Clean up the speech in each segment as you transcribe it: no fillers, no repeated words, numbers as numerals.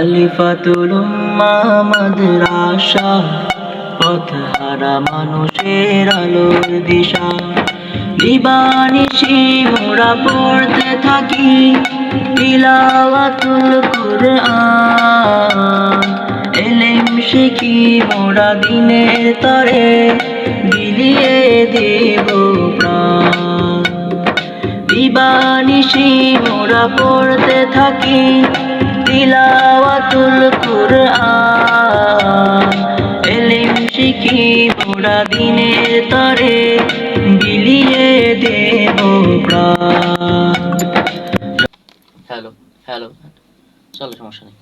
খলিফাতুল উম্মাহ মাদ্রাসা, পথহারা মানুষের আলোর দিশা। দিবানিশি মোরা পড়তে থাকি তিলাওয়াতুল কুরআন। এলেম শিখি মোরা দিনের তরে, বিলিয়ে দেব প্রাণ। দিবানিশি মোরা পড়তে থাকি তিলাওয়াতুল কুরআন। এলেম শিখি মোরা দিনের তরে, বিলিয়ে দেব প্রাণ। হ্যালো হ্যালো, চলো সমস্যা নেই।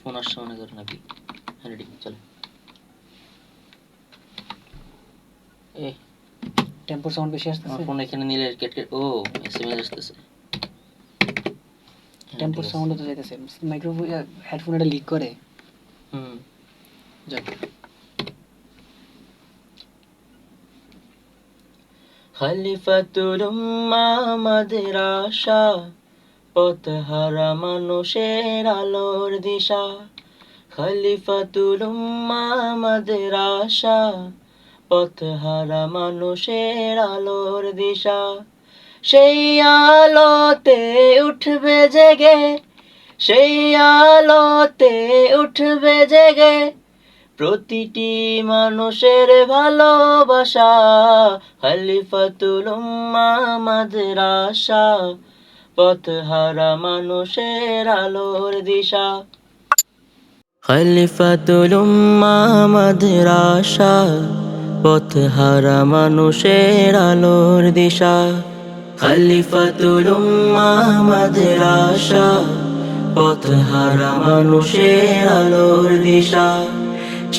ফোন আসছে মনে করো নাকি? হ্যাঁ রেডি, চলো। টেম্পোর সাউন্ড বেশি আসতেছে। আমার ফোন এখানে নিলে কেট কেট ও এসএমএস আসতেছে। টেম্পোর সাউন্ড তো যাইতেছে, মাইক্রোফোন হেডফোন এটা লিক করে। যাক, খলিফাতুল উম্মাহ মাদ্রাসা, পথহারা মানুষের আলোর দিশা। খলিফাতুল উম্মাহ মাদ্রাসা, পথহারা মানুষের আলোর দিশা। সেই আলোতে উঠবে জেগে, সেই আলোতে উঠবে জেগে প্রতিটি মানুষের ভালোবাসা। খলিফাতুল উম্মাহ মাদ্রাসা, পথহারা মানুষের আলোর দিশা। খলিফাতুল উম্মাহ মাদ্রাসা, পথহারা মানুষের আলোর দিশা। খলিফাতুল উম্মাহ মাদ্রাসা, পথহারা মানুষের আলোর দিশা।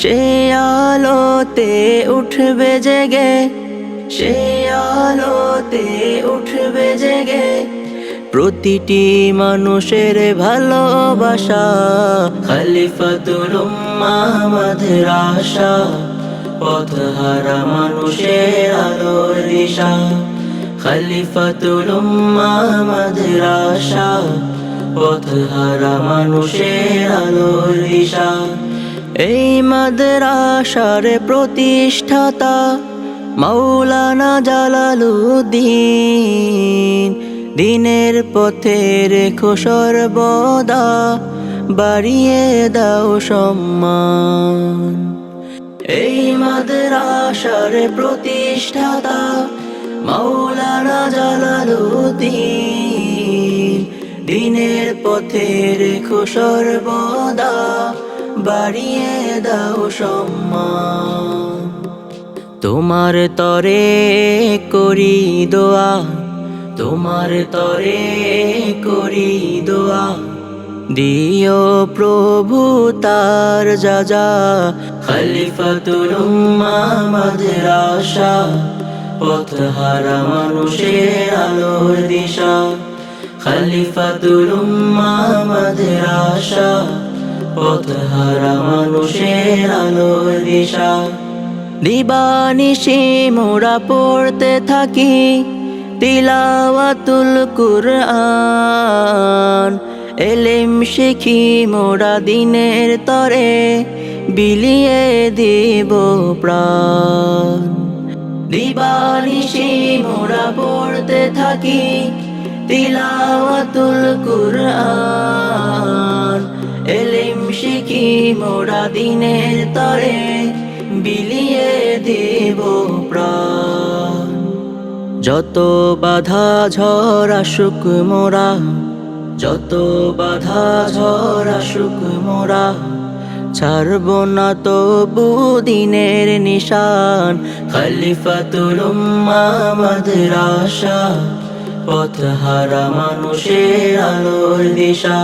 সেই আলোতে উঠবে জেগে, সেই আলোতে উঠবে জেগে প্রতিটি মানুষের ভালোবাসা। খলিফাতুল উম্মাহ মাদ্রাসা, পথহারা মানুষের আলোর দিশা। খলিফাতুল উম্মাহ মাদ্রাসা, পথহারা মানুষের আলোর দিশা। এই মাদ্রাসার প্রতিষ্ঠাতা মাওলানা জালালউদ্দিন। দিনের পথে রেখো সর্বদা, বাড়িয়ে দাও সম্মান। এই মাদ্রাসার প্রতিষ্ঠাতা মাওলানা জালালউদ্দিন। দিনের পথে রেখো সর্বদা, বাড়িয়ে দাও সম্মান। তোমার তরে করি দোয়া, তোমার তরে করি দোয়া। দিও প্রভু তার যাজা। খলিফাতুল উম্মাহ মাদ্রাসা, পথহারা মানুষের আলোর দিশা। খলিফাতুল উম্মাহ মাদ্রাসা, পথহারা মানুষের আলোর দিশা। দিবানিশি মোরা পড়তে থাকি তিলাওয়াতুল কুরআন। এলেম শিখি মোরা দিনের তরে, বিলিয়ে দেব প্রাণ। দিবানিশি মোরা পড়তে থাকি তিলাওয়াতুল কুরআন। এলেম শিখি মোরা দিনের তরে, বিলিয়ে দেব প্রাণ। যত বাধা ঝড় আসুক মোরা, যত বাধা ঝড় আসুক মোরা, ছাড়ব না তবু দিনের নিশান। খলিফাতুল উম্মাহ মাদ্রাসা, পথহারা মানুষের আলোর দিশা।